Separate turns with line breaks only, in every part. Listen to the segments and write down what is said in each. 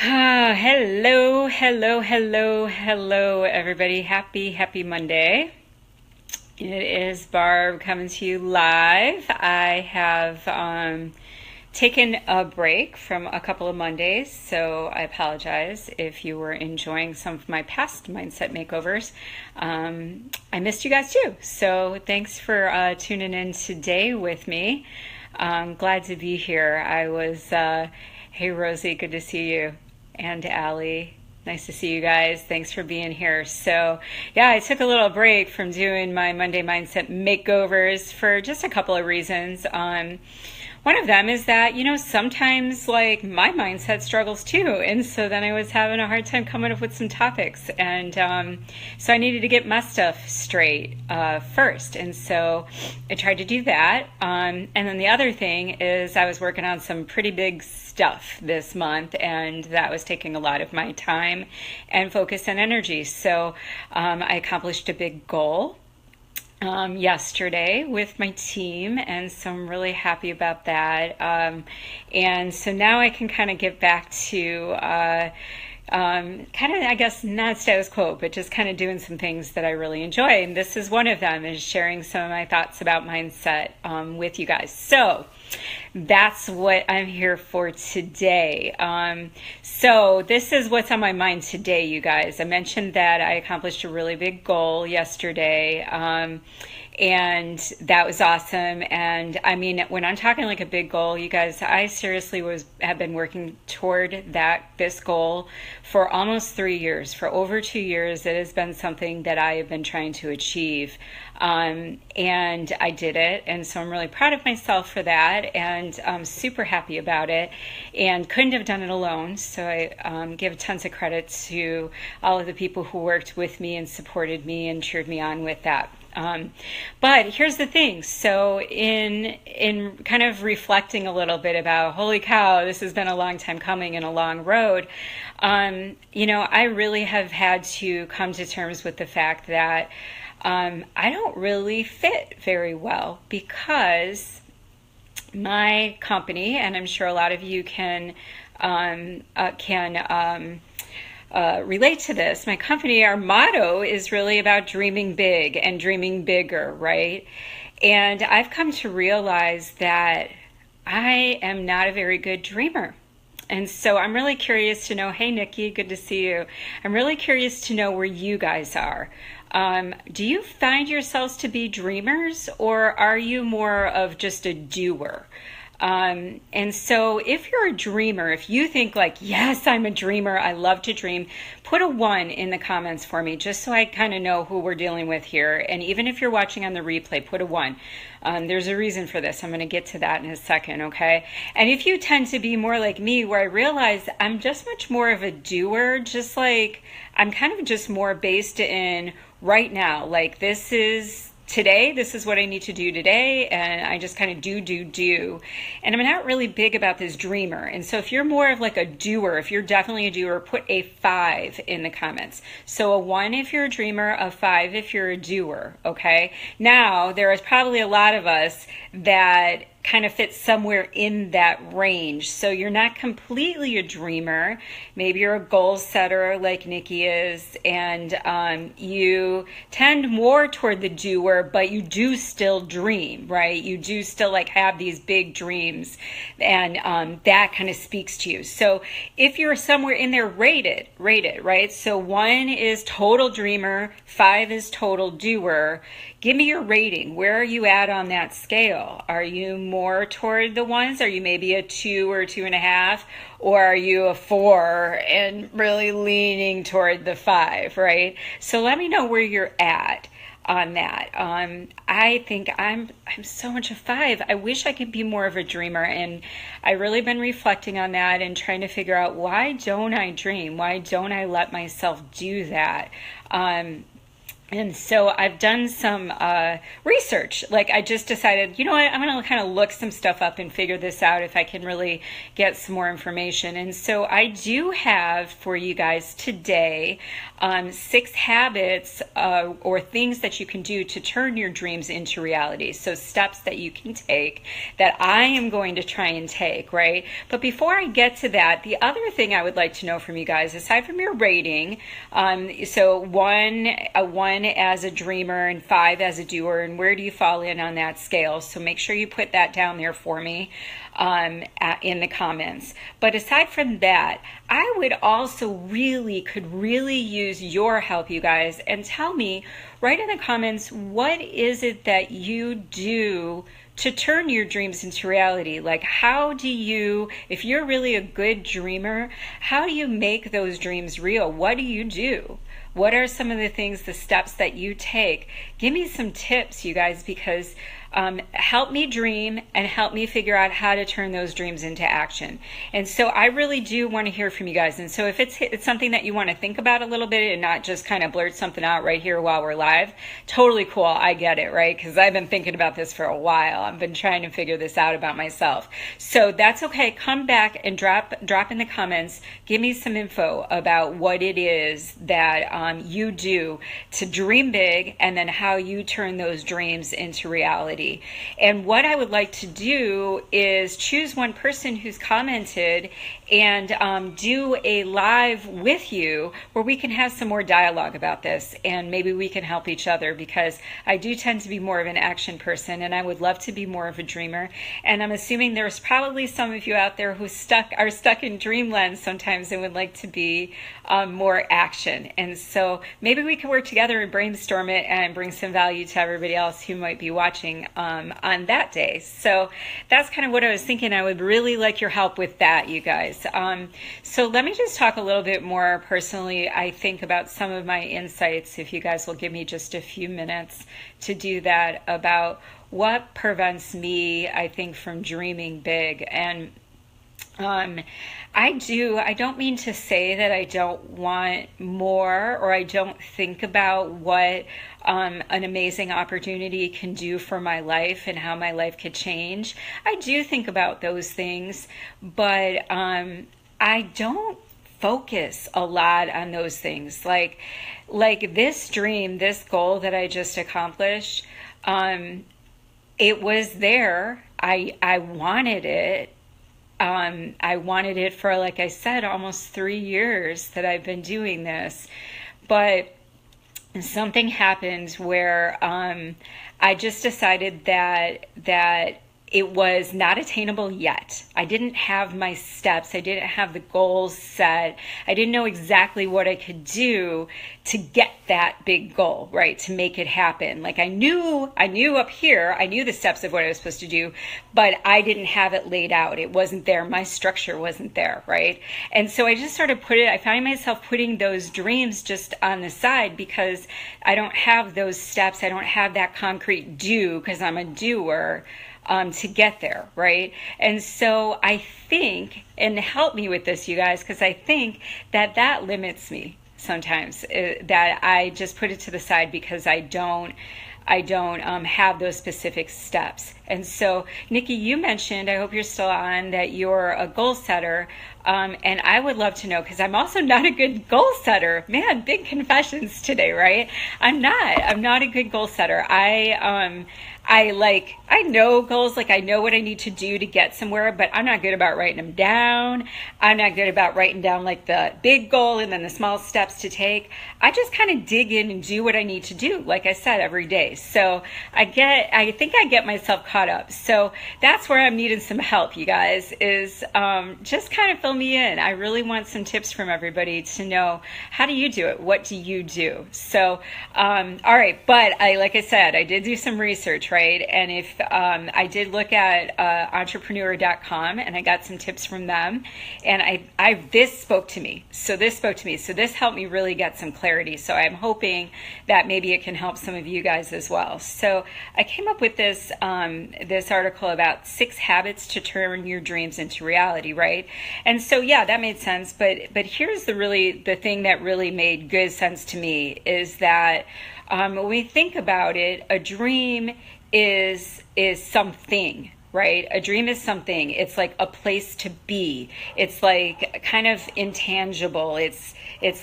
Hello, everybody. Happy Monday. It is Barb coming to you live. I have taken a break from a couple of Mondays, so I apologize if you were enjoying some of my past mindset makeovers. I missed you guys too, so thanks for tuning in today with me. I'm glad to be here. Hey Rosie, good to see you. And Allie, nice to see you guys. Thanks for being here. So, yeah, I took a little break from doing my Monday Mindset makeovers for just a couple of reasons. One of them is that, sometimes like my mindset struggles too. And so then I was having a hard time coming up with some topics. And so I needed to get my stuff straight first. And so I tried to do that. And then the other thing is I was working on some pretty big stuff this month, and that was taking a lot of my time and focus and energy. So I accomplished a big goal yesterday with my team, and so I'm really happy about that. And so now I can kind of get back to I guess not status quo, but just kind of doing some things that I really enjoy. And this is one of them, is sharing some of my thoughts about mindset with you guys. So that's what I'm here for today. So this is what's on my mind today, you guys. I mentioned that I accomplished a really big goal yesterday. And that was awesome. And I mean, when I'm talking like a big goal, you guys, I seriously have been working toward this goal for almost 3 years. For over 2 years, it has been something that I have been trying to achieve. And I did it. And so I'm really proud of myself for that. And I'm super happy about it, and couldn't have done it alone. So I give tons of credit to all of the people who worked with me and supported me and cheered me on with that. But here's the thing. So in kind of reflecting a little bit about, holy cow, this has been a long time coming and a long road. I really have had to come to terms with the fact that I don't really fit very well, because my company, and I'm sure a lot of you can relate to this. My company, our motto is really about dreaming big and dreaming bigger, right? And I've come to realize that I am not a very good dreamer. And so I'm really curious to know, hey Nikki, good to see you. I'm really curious to know where you guys are. Do you find yourselves to be dreamers, or are you more of just a doer? And so if you're a dreamer, if you think like, yes, I'm a dreamer, I love to dream, put a 1 in the comments for me, just so I kind of know who we're dealing with here. And even if you're watching on the replay, put a 1. There's a reason for this. I'm going to get to that in a second, okay? And if you tend to be more like me, where I realize I'm just much more of a doer, just like I'm kind of just more based in right now, like this is today, this is what I need to do today, and I just kind of do. And I'm not really big about this dreamer. And so if you're more of like a doer, if you're definitely a doer, put a 5 in the comments. So a 1 if you're a dreamer, a 5 if you're a doer, okay? Now, there is probably a lot of us that kind of fits somewhere in that range. So you're not completely a dreamer. Maybe you're a goal setter like Nikki is, and you tend more toward the doer, but you do still dream, right? You do still like have these big dreams, and that kind of speaks to you. So if you're somewhere in there, rate it, right? So 1 is total dreamer, 5 is total doer. Give me your rating. Where are you at on that scale? Are you more toward the 1s? Are you maybe a 2 or 2.5? Or are you a 4 and really leaning toward the 5, right? So let me know where you're at on that. I think I'm so much a 5. I wish I could be more of a dreamer, and I've really been reflecting on that and trying to figure out, why don't I dream? Why don't I let myself do that? And so I've done some research. Like I just decided, you know what, I'm going to kind of look some stuff up and figure this out if I can really get some more information. And so I do have for you guys today 6 habits or things that you can do to turn your dreams into reality. So steps that you can take that I am going to try and take, right? But before I get to that, the other thing I would like to know from you guys, aside from your rating, so one as a dreamer and 5 as a doer, and where do you fall in on that scale? So make sure you put that down there for me in the comments. But aside from that, I would also could really use your help, you guys, and tell me, write in the comments, what is it that you do to turn your dreams into reality? Like, how do you, if you're really a good dreamer, how do you make those dreams real? What do you do? What are some of the things, the steps that you take? Give me some tips, you guys, because help me dream and help me figure out how to turn those dreams into action. And so I really do want to hear from you guys. And so if it's something that you want to think about a little bit and not just kind of blurt something out right here while we're live, totally cool. I get it, right? Because I've been thinking about this for a while. I've been trying to figure this out about myself. So that's okay. Come back and drop in the comments. Give me some info about what it is that you do to dream big, and then how you turn those dreams into reality. And what I would like to do is choose one person who's commented and do a live with you where we can have some more dialogue about this, and maybe we can help each other, because I do tend to be more of an action person and I would love to be more of a dreamer. And I'm assuming there's probably some of you out there who are stuck in dreamland sometimes and would like to be more action. And so maybe we can work together and brainstorm it and bring some value to everybody else who might be watching on that day. So that's kind of what I was thinking. I would really like your help with that, you guys. So let me just talk a little bit more personally, I think, about some of my insights, if you guys will give me just a few minutes to do that, about what prevents me, I think, from dreaming big. And I don't mean to say that I don't want more, or I don't think about what an amazing opportunity can do for my life and how my life could change. I do think about those things, but I don't focus a lot on those things. Like this dream, this goal that I just accomplished, it was there. I wanted it. I wanted it for, like I said, almost 3 years that I've been doing this. But something happened where I just decided that it was not attainable yet. I didn't have my steps. I didn't have the goals set. I didn't know exactly what I could do to get that big goal, right? To make it happen. Like I knew up here, I knew the steps of what I was supposed to do, but I didn't have it laid out. It wasn't there. My structure wasn't there, right? And so I just sort of I find myself putting those dreams just on the side because I don't have those steps. I don't have that concrete do, because I'm a doer. To get there, right? And so I think, and help me with this, you guys, because I think that limits me sometimes, that I just put it to the side because I don't have those specific steps. And so, Nikki, you mentioned, I hope you're still on, that you're a goal setter. And I would love to know, because I'm also not a good goal setter. Man, big confessions today, right? I'm not a good goal setter. I know goals, like I know what I need to do to get somewhere, but I'm not good about writing them down. I'm not good about writing down like the big goal and then the small steps to take. I just kind of dig in and do what I need to do, like I said, every day. So I think I get myself caught up. So that's where I'm needing some help, you guys, is just kind of fill me in. I really want some tips from everybody to know, how do you do it? What do you do? So, all right. But like I said, I did do some research, right? And if I did look at entrepreneur.com, and I got some tips from them, and this spoke to me. So this helped me really get some clarity. So I'm hoping that maybe it can help some of you guys as well. So I came up with this article about 6 habits to turn your dreams into reality, right? And so yeah, that made sense. But here's the thing that really made good sense to me is that when we think about it, a dream is something. Right? A dream is something. It's like a place to be. It's like kind of intangible. It's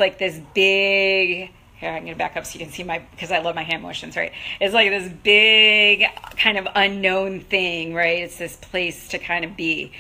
like this big. Here, I'm going to back up so you can see because I love my hand motions, right? It's like this big kind of unknown thing, right? It's this place to kind of be.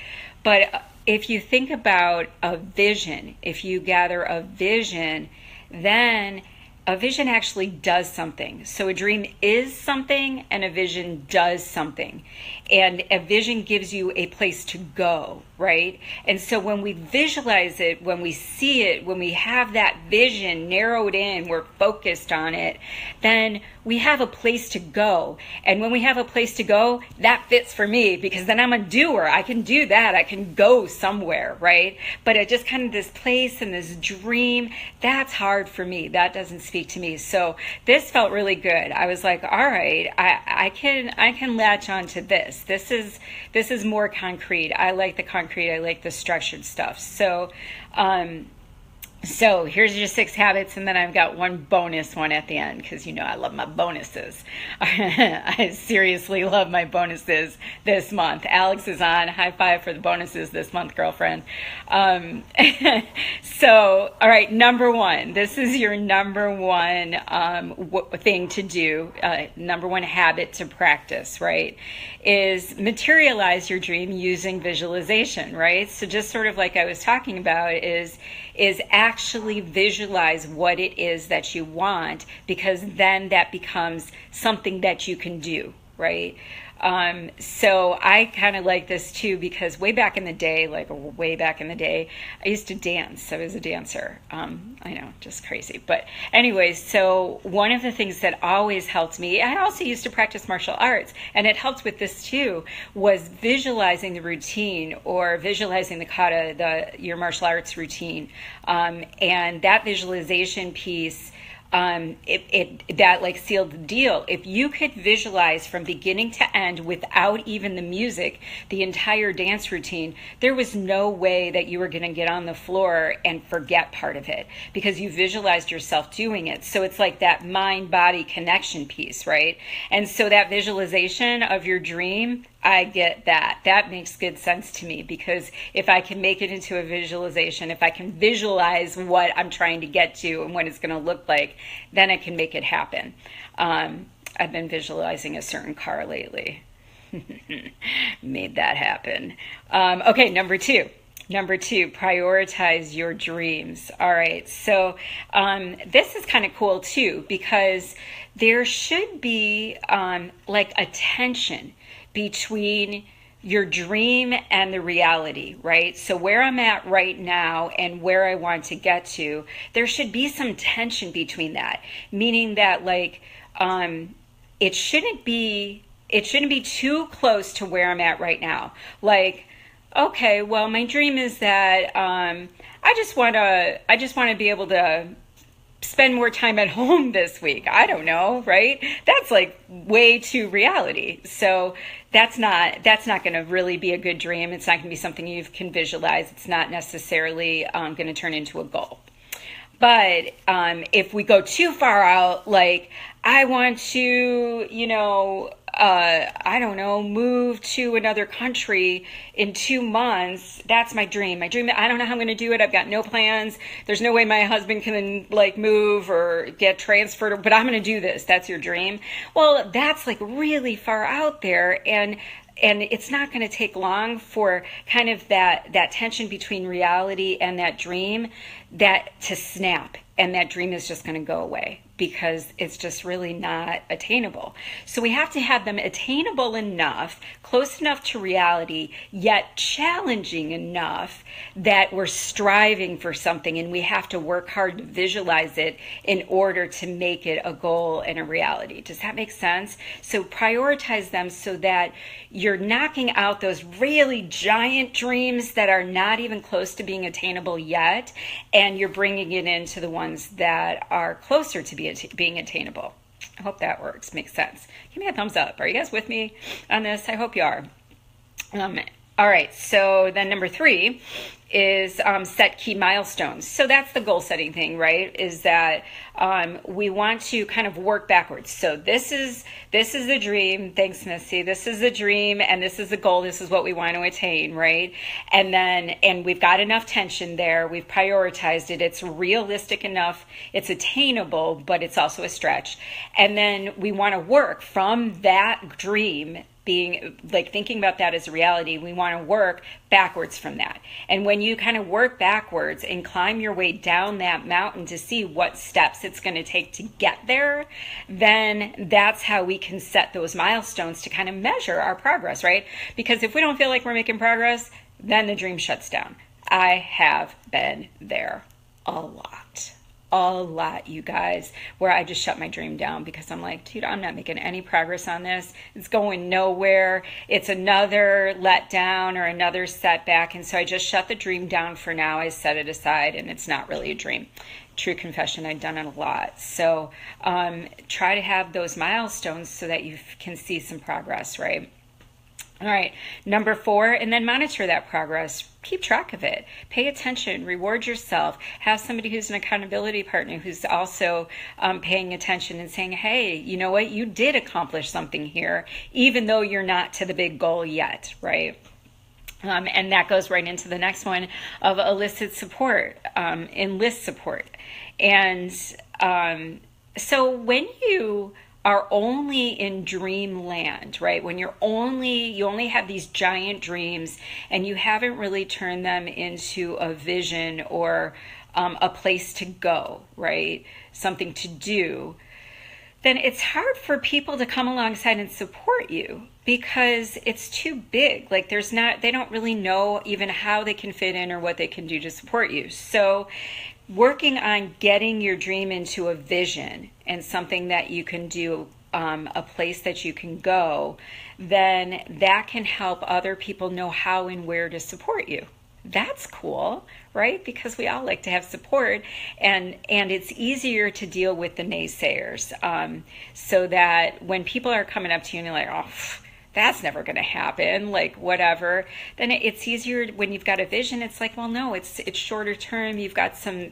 But if you think about a vision, if you gather a vision, then a vision actually does something. So a dream is something and a vision does something. And a vision gives you a place to go, right? And so when we visualize it, when we see it, when we have that vision narrowed in, we're focused on it, then we have a place to go. And when we have a place to go, that fits for me because then I'm a doer. I can do that. I can go somewhere, right? But it just kind of this place and this dream, that's hard for me. That doesn't speak to me. So this felt really good. I was like, all right, I can latch on to this. This is more concrete. I like the concrete. I like the structured stuff. So here's your 6 habits, and then I've got one bonus one at the end because I love my bonuses. I seriously love my bonuses this month. Alex is on. High five for the bonuses this month, girlfriend. So, all right, number 1. This is your number 1 thing to do, number 1 habit to practice, right, is materialize your dream using visualization, right? So just sort of like I was talking about is actually visualize what it is that you want, because then that becomes something that you can do, right? So I kind of like this too, because way back in the day, I used to dance. I was a dancer. I know, just crazy. But anyways, so one of the things that always helped me, I also used to practice martial arts, and it helped with this too, was visualizing the routine or visualizing the kata, your martial arts routine. And that visualization piece, that like sealed the deal. If you could visualize from beginning to end without even the music, the entire dance routine, there was no way that you were going to get on the floor and forget part of it because you visualized yourself doing it. So it's like that mind-body connection piece, right? And so that visualization of your dream, I get that. That makes good sense to me, because if I can make it into a visualization, if I can visualize what I'm trying to get to and what it's going to look like, then I can make it happen. I've been visualizing a certain car lately. Made that happen. Okay, number two, prioritize your dreams. All right, so this is kind of cool too, because there should be like a tension between your dream and the reality, right? So where I'm at right now and where I want to get to, there should be some tension between that, meaning that like it shouldn't be too close to where I'm at right now. Like, okay, well, my dream is that I just want to be able to spend more time at home this week. I don't know, right? That's like way too reality. So that's not going to really be a good dream. It's not going to be something you can visualize. It's not necessarily going to turn into a goal. But if we go too far out, like I want to, I don't know, move to another country in 2 months. That's my dream. I don't know how I'm going to do it. I've got no plans. There's no way my husband can like move or get transferred, but I'm going to do this. That's your dream. Well, that's like really far out there. And it's not going to take long for kind of that tension between reality and that dream to snap. And that dream is just going to go away because it's just really not attainable. So we have to have them attainable enough, close enough to reality, yet challenging enough that we're striving for something and we have to work hard to visualize it in order to make it a goal and a reality. Does that make sense? So prioritize them so that you're knocking out those really giant dreams that are not even close to being attainable yet, and you're bringing it into the ones that are closer to being attainable. I hope that works. Makes sense. Give me a thumbs up. Are you guys with me on this? I hope you are. All right, so then number 3 is set key milestones. So that's the goal setting thing, right? Is that we want to kind of work backwards. So this is the dream. Thanks, Missy. This is the dream, and this is the goal. This is what we want to attain, right? And we've got enough tension there. We've prioritized it. It's realistic enough. It's attainable, but it's also a stretch. And then we want to work from that dream, being like thinking about that as a reality. We want to work backwards from that. And when you kind of work backwards and climb your way down that mountain to see what steps it's going to take to get there, then that's how we can set those milestones to kind of measure our progress, right? Because if we don't feel like we're making progress, then the dream shuts down. I have been there a lot, you guys, where I just shut my dream down because I'm like, dude, I'm not making any progress on this. It's going nowhere. It's another letdown or another setback. And so I just shut the dream down for now. I set it aside, and it's not really a dream. True confession, I've done it a lot. So try to have those milestones so that you can see some progress, right? All right, number 4, and then monitor that progress. Keep track of it. Pay attention. Reward yourself. Have somebody who's an accountability partner who's also paying attention and saying, hey, you know what? You did accomplish something here, even though you're not to the big goal yet, right? And that goes right into the next one of enlist support. And so when you are only in dreamland, right? When you only have these giant dreams and you haven't really turned them into a vision or a place to go, right? Something to do, then it's hard for people to come alongside and support you because it's too big. Like they don't really know even how they can fit in or what they can do to support you. So working on getting your dream into a vision and something that you can do, a place that you can go, then that can help other people know how and where to support you. That's cool, right? Because we all like to have support, and it's easier to deal with the naysayers, so that when people are coming up to you and you're like, oh, that's never going to happen, like whatever, then it's easier when you've got a vision. It's like, well, no, it's shorter term. You've got some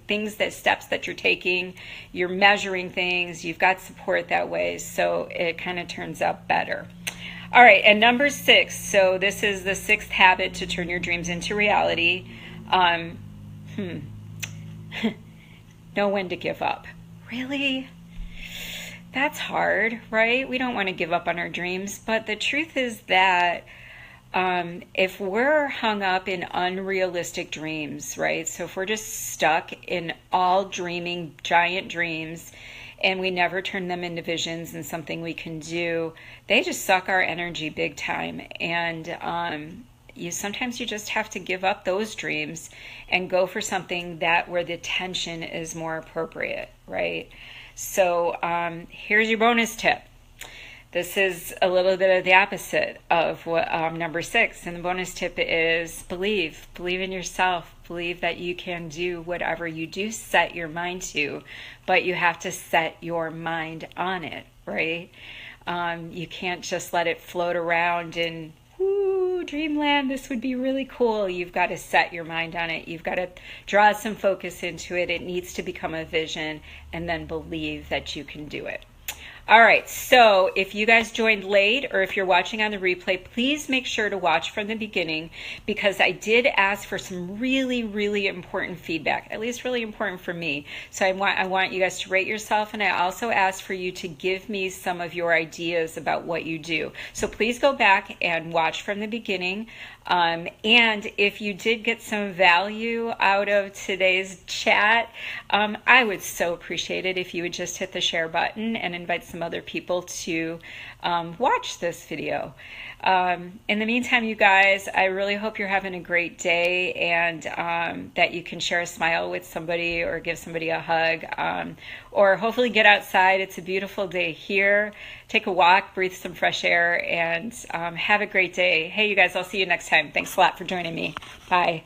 steps that you're taking, you're measuring things, you've got support that way. So it kind of turns out better. All right. And number 6. So this is the 6th habit to turn your dreams into reality. Know when to give up. Really? That's hard, right? We don't want to give up on our dreams, but the truth is that if we're hung up in unrealistic dreams, right? So if we're just stuck in all dreaming giant dreams and we never turn them into visions and something we can do, they just suck our energy big time. And sometimes you just have to give up those dreams and go for something where the tension is more appropriate, right? So here's your bonus tip. This is a little bit of the opposite of what number 6. And the bonus tip is believe in yourself. Believe that you can do whatever you do set your mind to, but you have to set your mind on it, right? You can't just let it float around in dreamland. This would be really cool. You've got to set your mind on it. You've got to draw some focus into it. It needs to become a vision, and then believe that you can do it. All right, so if you guys joined late or if you're watching on the replay, please make sure to watch from the beginning, because I did ask for some really, really important feedback, at least really important for me. So I want you guys to rate yourself, and I also asked for you to give me some of your ideas about what you do. So please go back and watch from the beginning. And if you did get some value out of today's chat, I would so appreciate it if you would just hit the share button and invite some other people to watch this video. In the meantime, you guys, I really hope you're having a great day, and that you can share a smile with somebody or give somebody a hug, or hopefully get outside. It's a beautiful day here. Take a walk, breathe some fresh air, and have a great day. Hey, you guys, I'll see you next time. Thanks a lot for joining me. Bye.